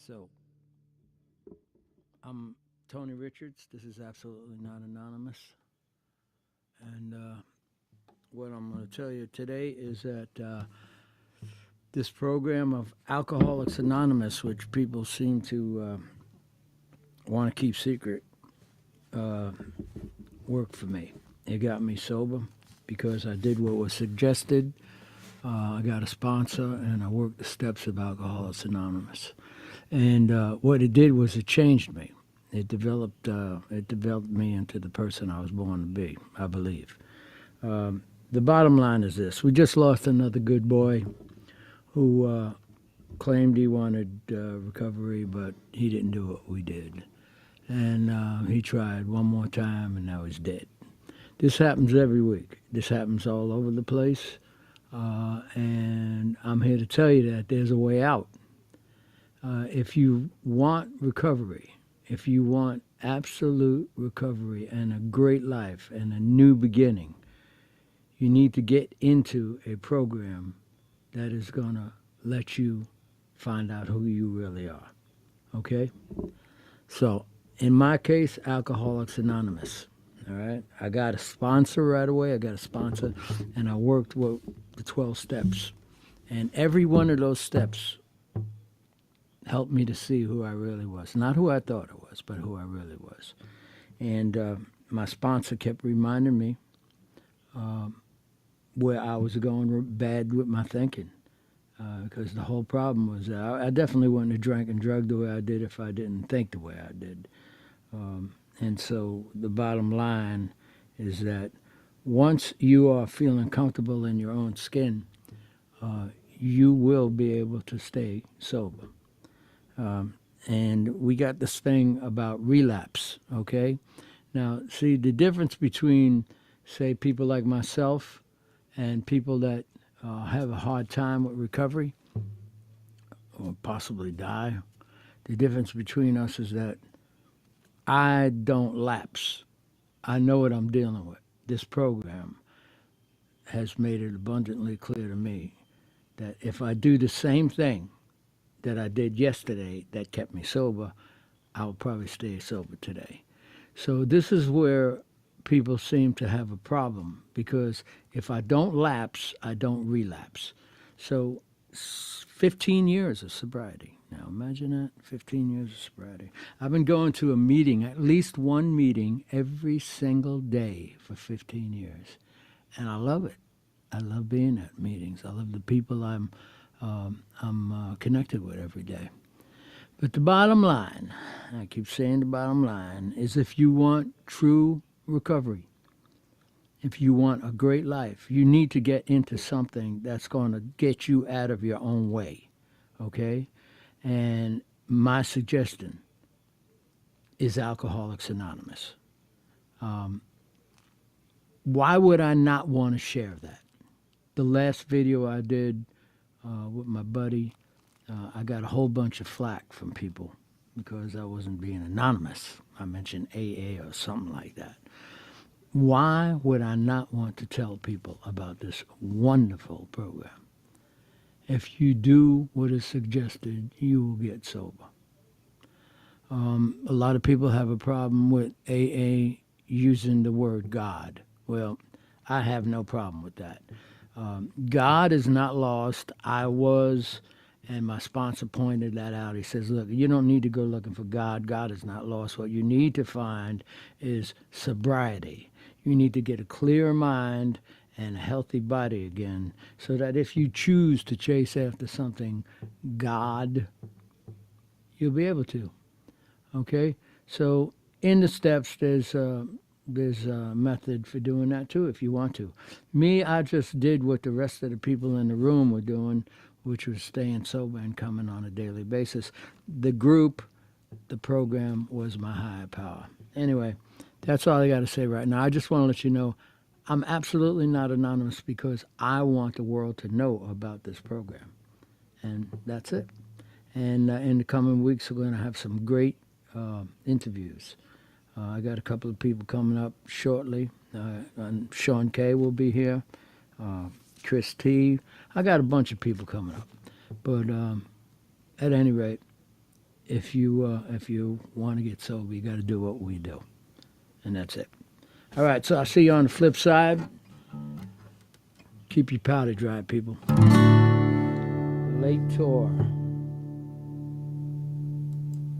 So, I'm Tony Richards. This is absolutely not anonymous. And what I'm going to tell you today is that this program of Alcoholics Anonymous, which people seem to want to keep secret, uh, worked for me. It got me sober because I did what was suggested. I got a sponsor and I worked the steps of Alcoholics Anonymous. And what it did was it changed me. It developed me into the person I was born to be, I believe. The bottom line is this: we just lost another good boy who claimed he wanted recovery, but he didn't do what we did, and he tried one more time, and now he's dead. This happens every week. This happens all over the place, and I'm here to tell you that there's a way out. If you want recovery, if you want absolute recovery and a great life and a new beginning, you need to get into a program that is going to let you find out who you really are. Okay? So, in my case, Alcoholics Anonymous. All right? I got a sponsor right away. I got a sponsor, and I worked with the 12 steps. And every one of those steps helped me to see who I really was. Not who I thought I was, but who I really was. And my sponsor kept reminding me where I was going bad with my thinking. Because the whole problem was that I definitely wouldn't have drank and drugged the way I did if I didn't think the way I did. And so the bottom line is that once you are feeling comfortable in your own skin, you will be able to stay sober. And we got this thing about relapse, okay? Now, see, the difference between, say, people like myself and people that have a hard time with recovery or possibly die, the difference between us is that I don't lapse. I know what I'm dealing with. This program has made it abundantly clear to me that if I do the same thing that I did yesterday that kept me sober, I'll probably stay sober today. So this is where people seem to have a problem because if I don't lapse, I don't relapse. So 15 years of sobriety. Now imagine that, 15 years of sobriety. I've been going to a meeting, at least one meeting every single day for 15 years. And I love it. I love being at meetings. I love the people I'm connected with every day. But the bottom line, I keep saying the bottom line, is if you want true recovery, if you want a great life, you need to get into something that's going to get you out of your own way, okay? And my suggestion is Alcoholics Anonymous. Why would I not want to share that? The last video I did with my buddy, I got a whole bunch of flack from people because I wasn't being anonymous. I mentioned AA or something like that. Why would I not want to tell people about this wonderful program? If you do what is suggested, you will get sober. A lot of people have a problem with AA using the word God. Well, I have no problem with that. God is not lost. I was, and my sponsor pointed that out. He says, look, you don't need to go looking for God. God is not lost. What you need to find is sobriety. You need to get a clear mind and a healthy body again so that if you choose to chase after something God, you'll be able to. Okay? So in the steps, there's a method for doing that too if you want to. Me, I just did what the rest of the people in the room were doing, which was staying sober and coming on a daily basis. The group, the program was my higher power. Anyway, that's all I got to say right now. I just want to let you know I'm absolutely not anonymous because I want the world to know about this program. And that's it. And in the coming weeks, we're going to have some great interviews. I got a couple of people coming up shortly. And Sean K. will be here. Chris T. I got a bunch of people coming up. But at any rate, if you want to get sober, you got to do what we do, and that's it. All right, so I'll see you on the flip side. Keep your powder dry, people. Late tour.